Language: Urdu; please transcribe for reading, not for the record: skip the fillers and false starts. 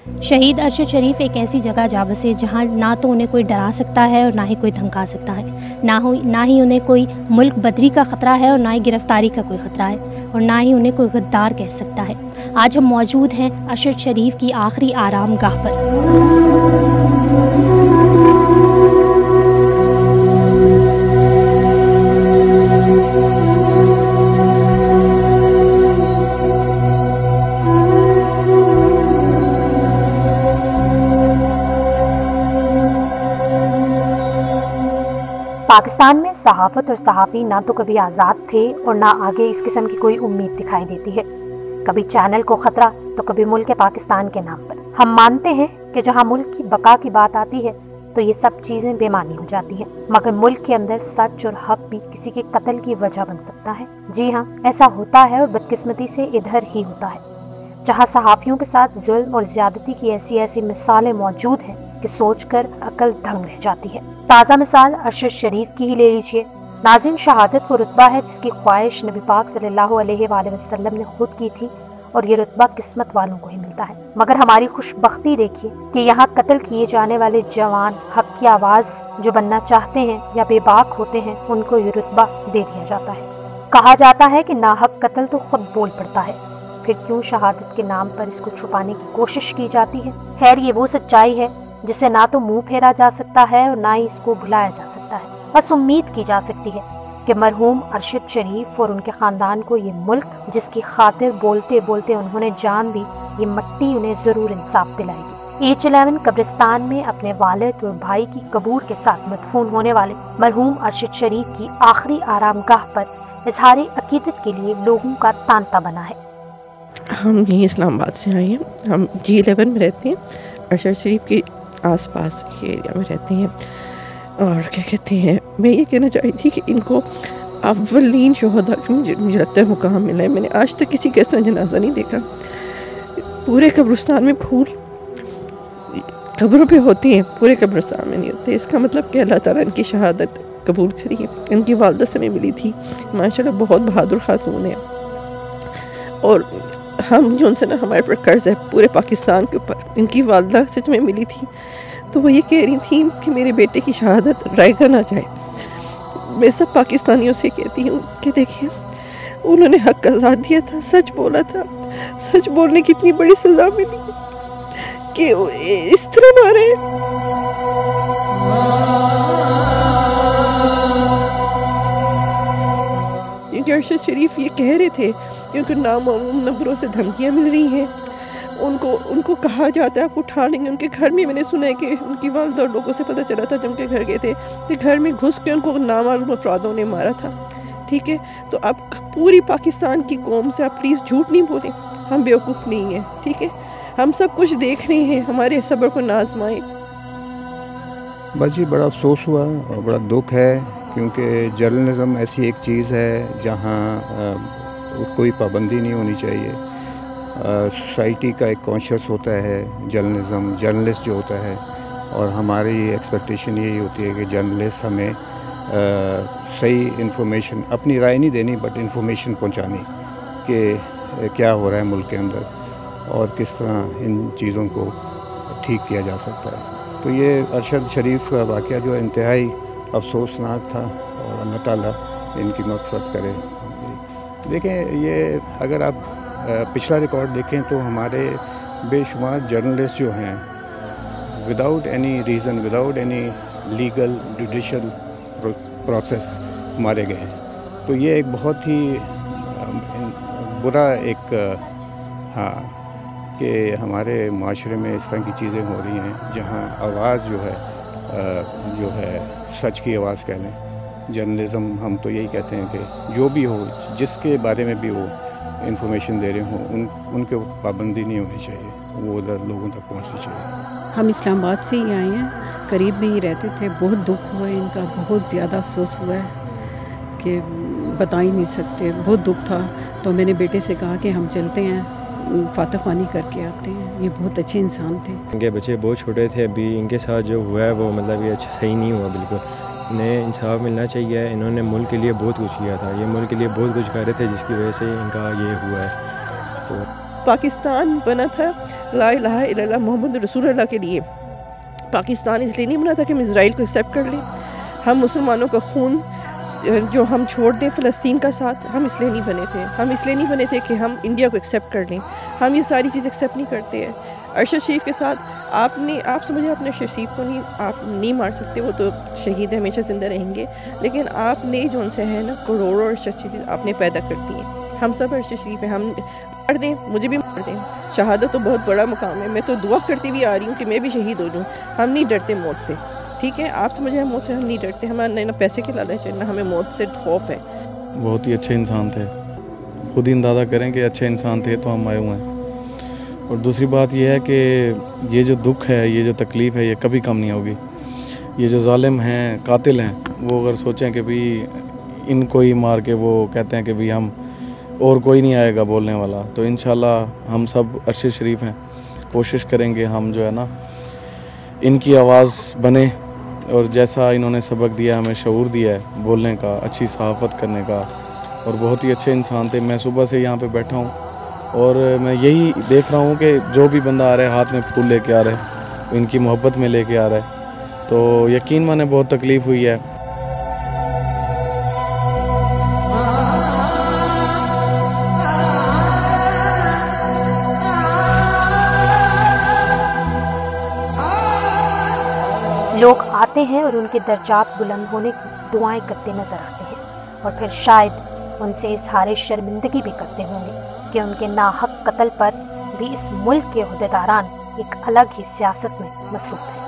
شہید ارشد شریف ایک ایسی جگہ جا بسے جہاں نہ تو انہیں کوئی ڈرا سکتا ہے اور نہ ہی کوئی دھمکا سکتا ہے، نہ ہی انہیں کوئی ملک بدری کا خطرہ ہے اور نہ ہی گرفتاری کا کوئی خطرہ ہے، اور نہ ہی انہیں کوئی غدار کہہ سکتا ہے۔ آج ہم موجود ہیں ارشد شریف کی آخری آرام گاہ پر۔ پاکستان میں صحافت اور صحافی نہ تو کبھی آزاد تھے اور نہ آگے اس قسم کی کوئی امید دکھائی دیتی ہے، کبھی چینل کو خطرہ تو کبھی ملک پاکستان کے نام پر۔ ہم مانتے ہیں کہ جہاں ملک کی بقا کی بات آتی ہے تو یہ سب چیزیں بے معنی ہو جاتی ہیں، مگر ملک کے اندر سچ اور حق بھی کسی کے قتل کی وجہ بن سکتا ہے۔ جی ہاں، ایسا ہوتا ہے اور بدقسمتی سے ادھر ہی ہوتا ہے، جہاں صحافیوں کے ساتھ ظلم اور زیادتی کی ایسی مثالیں موجود ہیں کہ سوچ کر عقل دنگ رہ جاتی ہے۔ تازہ مثال ارشد شریف کی ہی لے لیجئے۔ ناظرین، شہادت وہ رتبہ ہے جس کی خواہش نبی پاک صلی اللہ علیہ وآلہ وسلم نے خود کی تھی، اور یہ رتبہ قسمت والوں کو ہی ملتا ہے۔ مگر ہماری خوش بختی دیکھیے کہ یہاں قتل کیے جانے والے جوان حق کی آواز جو بننا چاہتے ہیں یا بے باک ہوتے ہیں، ان کو یہ رتبہ دے دیا جاتا ہے۔ کہا جاتا ہے کہ ناحق قتل تو خود بول پڑتا ہے، پھر کیوں شہادت کے نام پر اس کو چھپانے کی کوشش کی جاتی ہے؟ خیر، یہ وہ سچائی ہے جسے نہ تو منہ پھیرا جا سکتا ہے اور نہ ہی اس کو بھلایا جا سکتا ہے۔ بس امید کی جا سکتی ہے کہ مرحوم ارشد شریف اور ان کے خاندان کو یہ ملک جس کی خاطر بولتے بولتے انہوں نے جان دی، یہ مٹی انہیں ضرور انصاف دلائے گی۔ H11 قبرستان میں اپنے والد اور بھائی کی قبور کے ساتھ مدفون ہونے والے مرحوم ارشد شریف کی آخری آرام گاہ پر اظہار عقیدت کے لیے لوگوں کا تانتا بنا ہے۔ ہم یہیں اسلام آباد سے آئے ہیں، ہم G11 میں رہتے ہیں، ارشد شریف کے آس پاس کے ایریا میں رہتے ہیں۔ اور کیا کہتے ہیں، میں یہ کہنا چاہ رہی تھی کہ ان کو اولین شہداء کا مجھے لگتا ہے مقام ملا ہے۔ میں نے آج تک کسی کا اس طرح جنازہ نہیں دیکھا۔ پورے قبرستان میں پھول قبروں پہ ہوتے ہیں، پورے قبرستان میں نہیں ہوتے۔ اس کا مطلب کہ اللہ تعالیٰ ان کی شہادت قبول کری ہے۔ ان کی والدہ سے میں ملی تھی، ماشاءاللہ بہت بہادر خاتون ہے، اور ہم جو ان سے نا ہمارے پر قرض ہے پورے پاکستان کے اوپر۔ ان کی والدہ سے جو میں ملی تھی تو وہ یہ کہہ رہی تھیں کہ میرے بیٹے کی شہادت رائگاں نہ جائے۔ میں سب پاکستانیوں سے کہتی ہوں کہ دیکھیں، انہوں نے حق کا ساتھ دیا تھا، سچ بولا تھا، سچ بولنے کی اتنی بڑی سزا ملی کہ اس طرح مارے۔ کیونکہ ارشد شریف یہ کہہ رہے تھے کیونکہ نامعلوم نمبروں سے دھمکیاں مل رہی ہیں، ان کو کہا جاتا ہے آپ اٹھا لیں گے۔ ان کے گھر میں نے سنا ہے کہ ان کی والدہ اور لوگوں سے پتہ چلا تھا جب ان کے گھر گئے تھے کہ گھر میں گھس کے ان کو نامعلوم افرادوں نے مارا تھا۔ ٹھیک ہے، تو اب پوری پاکستان کی قوم سے آپ پلیز جھوٹ نہیں بولیں، ہم بیوقوف نہیں ہیں، ٹھیک ہے، ہم سب کچھ دیکھ رہے ہیں، ہمارے صبر کو نہ آزمائیں۔ بس جی، بڑا افسوس ہوا اور بڑا دکھ ہے، کیونکہ جرنلزم ایسی ایک چیز ہے جہاں کوئی پابندی نہیں ہونی چاہیے۔ سوسائٹی کا ایک کانشیس ہوتا ہے جرنلسٹ جو ہوتا ہے، اور ہماری ایکسپیکٹیشن یہی ہوتی ہے کہ جرنلسٹ ہمیں صحیح انفارمیشن، اپنی رائے نہیں دینی بٹ انفارمیشن پہنچانی کہ کیا ہو رہا ہے ملک کے اندر اور کس طرح ان چیزوں کو ٹھیک کیا جا سکتا ہے۔ تو یہ ارشد شریف کا واقعہ جو انتہائی افسوسناک تھا، اور اللہ تعالیٰ ان کی مغفرت کرے۔ دیکھیں، یہ اگر آپ پچھلا ریکارڈ دیکھیں تو ہمارے بے شمار جرنلسٹ جو ہیں without any reason, without any legal judicial process مارے گئے ہیں۔ تو یہ ایک بہت ہی برا ایک کہ ہمارے معاشرے میں اس طرح کی چیزیں ہو رہی ہیں جہاں آواز جو ہے سچ کی آواز کہہ لیں، جرنلزم ہم تو یہی کہتے ہیں کہ جو بھی ہو، جس کے بارے میں بھی وہ انفارمیشن دے رہے ہوں، ان کے پابندی نہیں ہونی چاہیے، وہ ادھر لوگوں تک پہنچنی چاہیے۔ ہم اسلام آباد سے ہی آئے ہیں، قریب میں ہی رہتے تھے۔ بہت دکھ ہوا ہے ان کا، بہت زیادہ افسوس ہوا ہے کہ بتا ہی نہیں سکتے، بہت دکھ تھا۔ تو میں نے بیٹے سے کہا کہ ہم چلتے ہیں، فاتح خوانی کر کے آتے ہیں۔ یہ بہت اچھے انسان تھے۔ ان کے بچے بہت چھوٹے تھے، ابھی ان کے ساتھ جو ہوا ہے وہ مطلب یہ صحیح نہیں ہوا بالکل۔ انہیں انصاف ملنا چاہیے۔ انہوں نے ملک کے لیے بہت کچھ کیا تھا، یہ ملک کے لیے بہت کچھ کر رہے تھے جس کی وجہ سے ان کا یہ ہوا ہے۔ تو پاکستان بنا تھا لا الہ الا اللہ محمد رسول اللہ کے لیے. پاکستان اس لیے نہیں بنا تھا کہ ہم اسرائیل کو ایکسیپٹ کر لیں. ہم مسلمانوں کا خون جو ہم چھوڑ دیں فلسطین کا ساتھ، ہم اس لیے نہیں بنے تھے. ہم اس لیے نہیں بنے تھے کہ ہم انڈیا کو ایکسیپٹ کر لیں. ہم یہ ساری چیز ایکسیپٹ نہیں کرتے ہیں. ارشد شریف کے ساتھ آپ سمجھے اپنے شریف کو آپ نہیں مار سکتے، وہ تو شہید ہے، ہمیشہ زندہ رہیں گے. لیکن آپ نے جو ان سے ہے نا کروڑوں ارشد شریف آپ نے پیدا کر دی ہیں. ہم سب ارشد شریف ہیں. ہم مار دیں، مجھے بھی مار دیں. شہادت تو بہت بڑا مقام ہے. میں تو دعا کرتی بھی آ رہی ہوں کہ میں بھی شہید ہو جاؤں. ہم نہیں ڈرتے موت سے، ٹھیک ہے. آپ سمجھیں ہم موت سے ہم نہیں ڈرتے. ہمارے نہ پیسے کے لالچ ہے، نہ ہمیں موت سے خوف ہے. بہت ہی اچھے انسان تھے. خود ہی اندازہ کریں کہ اچھے انسان تھے تو ہم آئے ہوئے ہیں. اور دوسری بات یہ ہے کہ یہ جو دکھ ہے، یہ جو تکلیف ہے، یہ کبھی کم نہیں ہوگی. یہ جو ظالم ہیں، قاتل ہیں، وہ اگر سوچیں کہ بھی ان کو ہی مار کے وہ کہتے ہیں کہ بھی ہم اور کوئی نہیں آئے گا بولنے والا، تو انشاءاللہ ہم سب ارشد شریف ہیں. کوشش کریں گے ہم جو ہے نا ان کی آواز بنے، اور جیسا انہوں نے سبق دیا، ہمیں شعور دیا ہے بولنے کا، اچھی صحافت کرنے کا. اور بہت ہی اچھے انسان تھے. میں صبح سے یہاں پہ بیٹھا ہوں اور میں یہی دیکھ رہا ہوں کہ جو بھی بندہ آ رہا ہے ہاتھ میں پھول لے کے آ رہا ہے، ان کی محبت میں لے کے آ رہا ہے. تو یقین مانے بہت تکلیف ہوئی ہے. لوگ آتے ہیں اور ان کے درجات بلند ہونے کی دعائیں کرتے نظر آتے ہیں، اور پھر شاید ان سے اظہار شرمندگی بھی کرتے ہوں گے کہ ان کے ناحق قتل پر بھی اس ملک کے عہدیداران ایک الگ ہی سیاست میں مصروف ہیں.